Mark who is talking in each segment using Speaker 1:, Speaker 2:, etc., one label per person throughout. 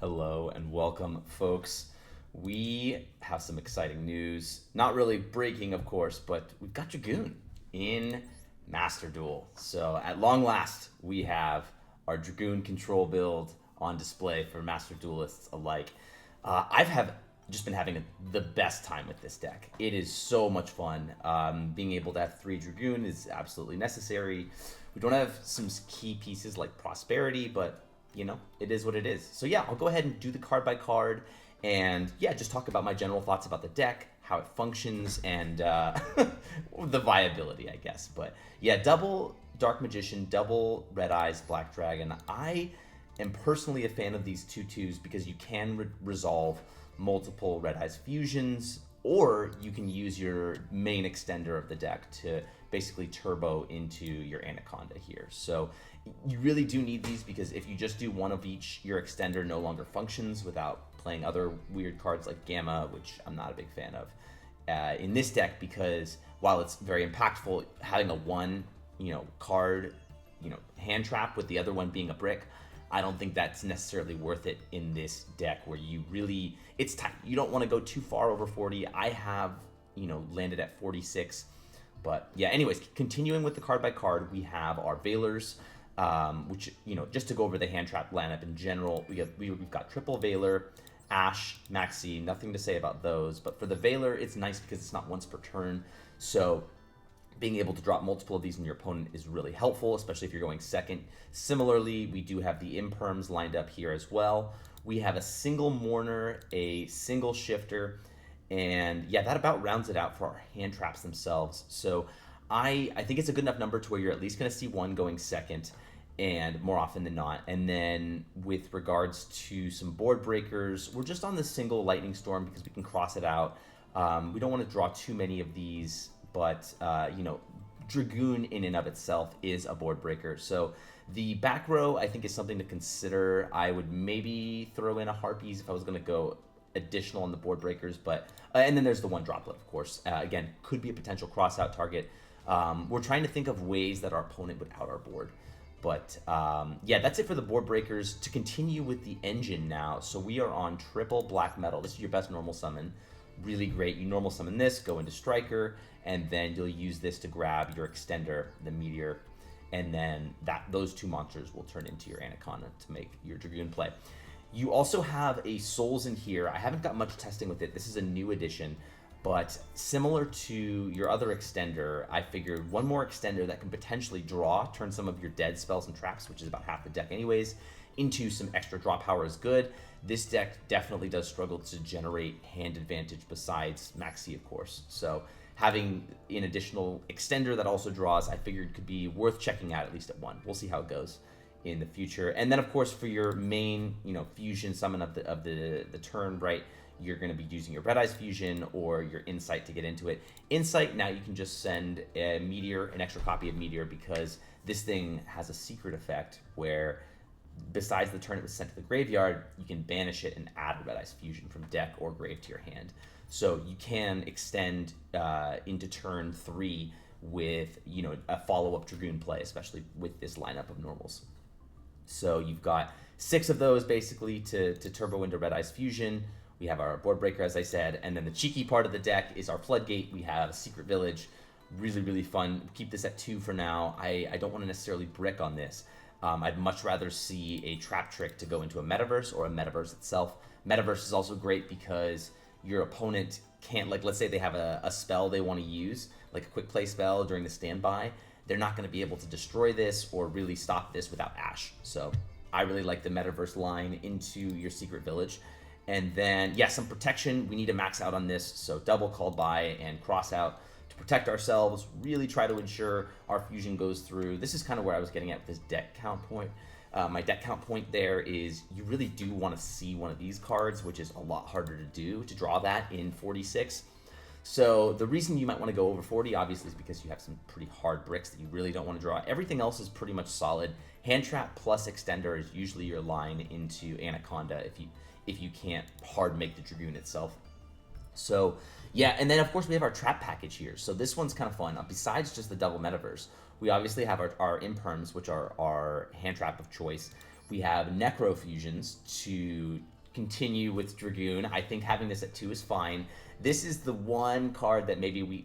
Speaker 1: Hello and welcome, folks. We have some exciting news. Not really breaking, of course, but we've got Dragoon in Master Duel. So, at long last, we have our Dragoon control build on display for Master Duelists alike. I've have just been having the best time with this deck. It is so much fun. Being able to have 3 Dragoon is absolutely necessary. We don't have some key pieces like Prosperity, but it is what it is. So yeah, I'll go ahead and do the card by card, and yeah, just talk about my general thoughts about the deck, how it functions, and the viability, I guess. But yeah, double Dark Magician, double Red Eyes, Black Dragon. I am personally a fan of these 2/2s because you can resolve multiple Red Eyes fusions, or you can use your main extender of the deck to basically turbo into your Anaconda here. So you really do need these because if you just do one of each, your extender no longer functions without playing other weird cards like Gamma, which I'm not a big fan of in this deck, because while it's very impactful, having a one card hand trap with the other one being a brick, I don't think that's necessarily worth it in this deck where it's tight. You don't want to go too far over 40. I have landed at 46. But yeah, anyways, continuing with the card by card, we have our Veilers, which, just to go over the hand trap lineup in general, we've got triple Veiler, Ash, Maxi, nothing to say about those. But for the Veiler, it's nice because it's not once per turn. So being able to drop multiple of these in your opponent is really helpful, especially if you're going second. Similarly, we do have the Imperms lined up here as well. We have a single Mourner, a single Shifter, and yeah, that about rounds it out for our hand traps themselves. So I think it's a good enough number to where you're at least going to see one going second, and more often than not. And then with regards to some board breakers, we're just on the single Lightning Storm because we can cross it out. We don't want to draw too many of these, but Dragoon in and of itself is a board breaker. So the back row, I think, is something to consider. I would maybe throw in a Harpies if I was going to go additional on the board breakers, but and then there's the one droplet, of course. Again, could be a potential cross out target. We're trying to think of ways that our opponent would out our board, but yeah, that's it for the board breakers. To continue with the engine now, so we are on triple black metal. This is your best normal summon. Really great. You normal summon this, go into Striker, and then you'll use this to grab your extender, the Meteor, and then those 2 monsters will turn into your Anaconda to make your Dragoon play. You also have a Souls in here. I haven't got much testing with it. This is a new addition, but similar to your other extender, I figured one more extender that can potentially turn some of your dead spells and traps, which is about half the deck anyways, into some extra draw power is good. This deck definitely does struggle to generate hand advantage besides Maxi, of course. So having an additional extender that also draws, I figured could be worth checking out at least at one. We'll see how it goes in the future. And then of course for your main fusion summon of the turn, right, you're going to be using your Red Eyes fusion or your Insight to get into it. Insight, now you can just send a Meteor, an extra copy of Meteor, because this thing has a secret effect where besides the turn it was sent to the graveyard, you can banish it and add a Red Eyes fusion from deck or grave to your hand. So you can extend into turn 3 with a follow-up Dragoon play, especially with this lineup of normals. So you've got 6 of those basically to turbo into Red Eyes Fusion. We have our board breaker, as I said, and then the cheeky part of the deck is our Floodgate. We have a Secret Village, really, really fun. Keep this at 2 for now. I don't want to necessarily brick on this. I'd much rather see a Trap Trick to go into a Metaverse or a Metaverse itself. Metaverse is also great because your opponent can't, like, let's say they have a spell they want to use, like a quick play spell during the standby. They're not going to be able to destroy this or really stop this without Ash. So I really like the Metaverse line into your Secret Village. And then, yeah, some protection. We need to max out on this. So double Call By and cross out to protect ourselves. Really try to ensure our fusion goes through. This is kind of where I was getting at with this deck count point. My deck count point there is you really do want to see one of these cards, which is a lot harder to do, to draw that in 46. So the reason you might want to go over 40, obviously, is because you have some pretty hard bricks that you really don't want to draw. Everything else is pretty much solid. Hand Trap plus Extender is usually your line into Anaconda if you can't hard make the Dragoon itself. So yeah, and then of course we have our trap package here. So this one's kind of fun. Besides just the double Metaverse, we obviously have our Imperms, which are our hand trap of choice. We have Necro Fusions to continue with Dragoon. I think having this at 2 is fine. This is the one card that maybe we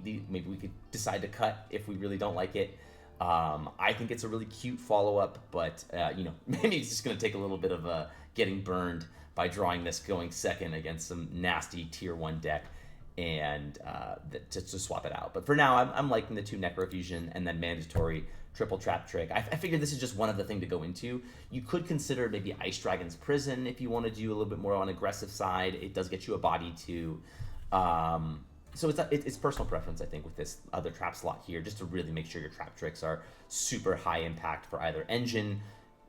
Speaker 1: could decide to cut if we really don't like it. I think it's a really cute follow-up, but maybe it's just going to take a little bit of getting burned by drawing this going second against some nasty tier 1 deck, and to swap it out. But for now, I'm liking the 2 Necrofusion and then mandatory triple trap trick. I figured this is just one other thing to go into. You could consider maybe Ice Dragon's Prison if you want to do a little bit more on aggressive side. It does get you a body too. So it's personal preference, I think, with this other trap slot here, just to really make sure your trap tricks are super high impact for either engine,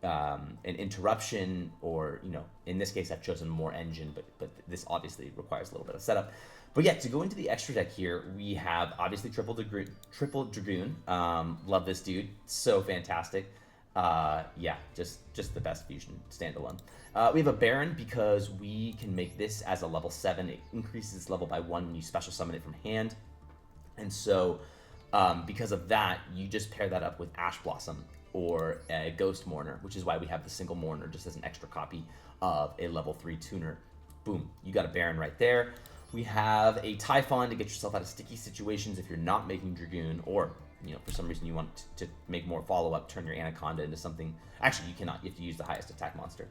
Speaker 1: an interruption, or, in this case, I've chosen more engine, but this obviously requires a little bit of setup. But yeah, to go into the extra deck here, we have obviously Triple Dragoon. Love this dude, so fantastic. Yeah, just the best fusion standalone. We have a Baron because we can make this as a level 7. It increases its level by 1 when you special summon it from hand. And so because of that, you just pair that up with Ash Blossom or a Ghost Mourner, which is why we have the single Mourner just as an extra copy of a level 3 tuner. Boom, you got a Baron right there. We have a Typhon to get yourself out of sticky situations if you're not making Dragoon, or for some reason you want to make more follow-up, turn your Anaconda into something. Actually, you cannot. You have to use the highest attack monster.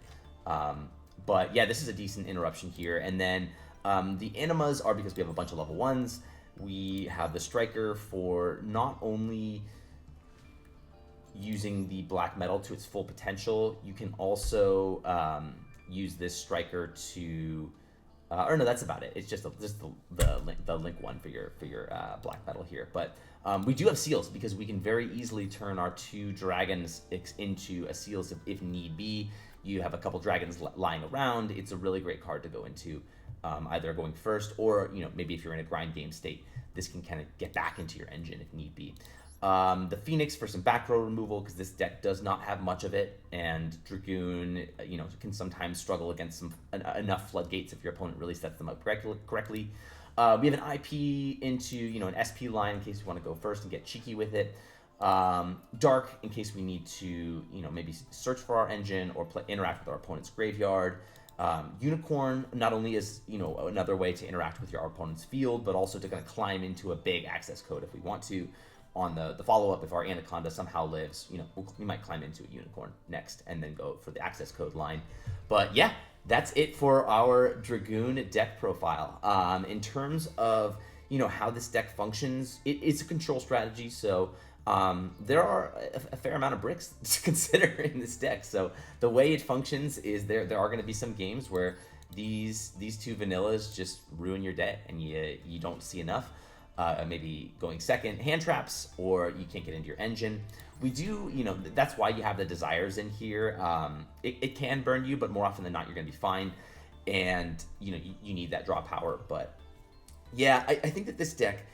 Speaker 1: But yeah, this is a decent interruption here. And then the Animas are because we have a bunch of level 1s. We have the Striker for not only using the black metal to its full potential, you can also use this Striker to... or no, that's about it. It's just the link one for your black metal here. But we do have seals because we can very easily turn our 2 dragons into a seals if need be. You have a couple dragons lying around. It's a really great card to go into, either going first or maybe if you're in a grind game state, this can kind of get back into your engine if need be. The Phoenix for some back row removal because this deck does not have much of it, and Dragoon, can sometimes struggle against enough floodgates if your opponent really sets them up correctly. We have an IP into an SP line in case you want to go first and get cheeky with it. Dark in case we need to maybe search for our engine or interact with our opponent's graveyard. Unicorn not only is another way to interact with your opponent's field, but also to kind of climb into a big access code if we want to. On the follow-up, if our Anaconda somehow lives, we might climb into a Unicorn next and then go for the access code line. But yeah, that's it for our Dragoon deck profile. In terms of, how this deck functions, it's a control strategy, so there are a fair amount of bricks to consider in this deck. So the way it functions is there are going to be some games where these 2 vanillas just ruin your day and you don't see enough. Maybe going second, hand traps, or you can't get into your engine. We do, that's why you have the desires in here. It can burn you, but more often than not, you're going to be fine. And, you need that draw power. But yeah, I think that this deck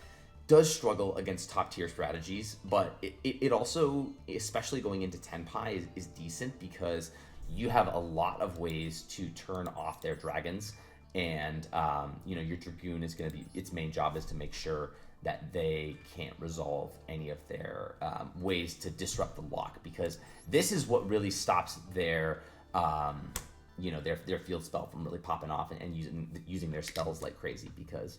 Speaker 1: does struggle against top tier strategies, but it also, especially going into Tenpai, is decent because you have a lot of ways to turn off their dragons. And, your Dragoon is going to be, its main job is to make sure that they can't resolve any of their ways to disrupt the lock, because this is what really stops their, their field spell from really popping off and using their spells like crazy, because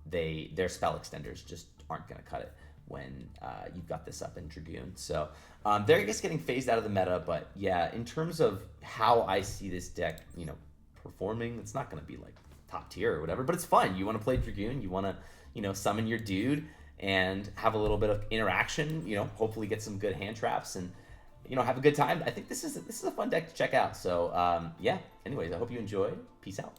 Speaker 1: their spell extenders just aren't going to cut it when you've got this up in Dragoon. So they're just getting phased out of the meta, but yeah, in terms of how I see this deck, performing, it's not going to be like top tier or whatever, but it's fun. You want to play Dragoon, you want to summon your dude and have a little bit of interaction, hopefully get some good hand traps and have a good time. I think this is a fun deck to check out. So yeah, anyways, I hope you enjoyed. Peace out.